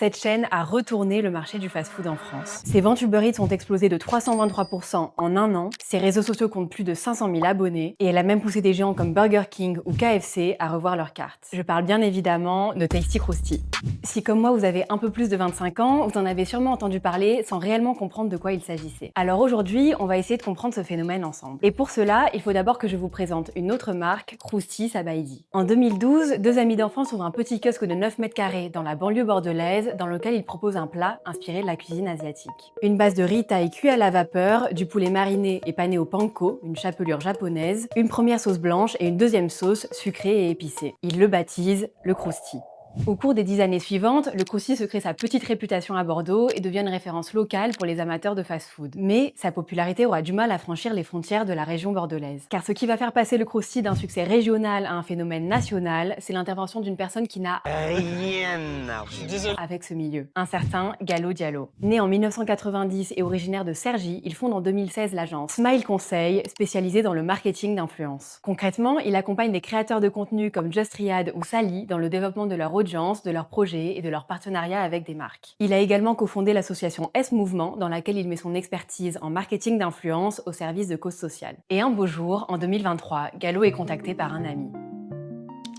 Cette chaîne a retourné le marché du fast-food en France. Ses ventes Uber Eats ont explosé de 323% en un an, ses réseaux sociaux comptent plus de 500 000 abonnés, et elle a même poussé des géants comme Burger King ou KFC à revoir leurs cartes. Je parle bien évidemment de Tasty Krusty. Si comme moi vous avez un peu plus de 25 ans, vous en avez sûrement entendu parler sans réellement comprendre de quoi il s'agissait. Alors aujourd'hui, on va essayer de comprendre ce phénomène ensemble. Et pour cela, il faut d'abord que je vous présente une autre marque, Krusty Sabaïdi. En 2012, deux amis d'enfance ouvrent un petit kiosque de 9 mètres carrés dans la banlieue bordelaise dans lequel ils proposent un plat inspiré de la cuisine asiatique. Une base de riz thaï cuit à la vapeur, du poulet mariné et pané au panko, une chapelure japonaise, une première sauce blanche et une deuxième sauce sucrée et épicée. Ils le baptisent le Krusty. Au cours des 10 années suivantes, le Krusty se crée sa petite réputation à Bordeaux et devient une référence locale pour les amateurs de fast-food. Mais sa popularité aura du mal à franchir les frontières de la région bordelaise. Car ce qui va faire passer le Krusty d'un succès régional à un phénomène national, c'est l'intervention d'une personne qui n'a rien à voir avec ce milieu. Un certain Gallo Diallo. Né en 1990 et originaire de Cergy, il fonde en 2016 l'agence Smile Conseil, spécialisée dans le marketing d'influence. Concrètement, il accompagne des créateurs de contenu comme Just Riyad ou Sally dans le développement de leur audience, de leurs projets et de leurs partenariats avec des marques. Il a également cofondé l'association S-Mouvement, dans laquelle il met son expertise en marketing d'influence au service de causes sociales. Et un beau jour, en 2023, Gallo est contacté par un ami.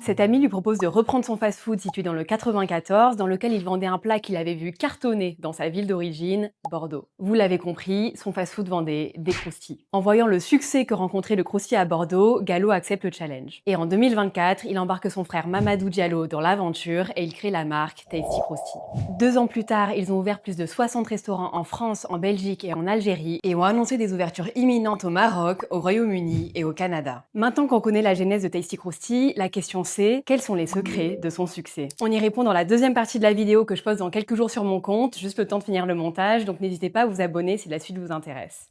Cet ami lui propose de reprendre son fast-food situé dans le 94, dans lequel il vendait un plat qu'il avait vu cartonner dans sa ville d'origine, Bordeaux. Vous l'avez compris, son fast-food vendait des croustilles. En voyant le succès que rencontrait le croustille à Bordeaux, Gallo accepte le challenge. Et en 2024, il embarque son frère Mamadou Diallo dans l'aventure et il crée la marque Tasty Krusty. 2 ans plus tard, ils ont ouvert plus de 60 restaurants en France, en Belgique et en Algérie et ont annoncé des ouvertures imminentes au Maroc, au Royaume-Uni et au Canada. Maintenant qu'on connaît la genèse de Tasty Krusty, la question c'est quels sont les secrets de son succès? On y répond dans la deuxième partie de la vidéo que je poste dans quelques jours sur mon compte, juste le temps de finir le montage, donc n'hésitez pas à vous abonner si la suite vous intéresse.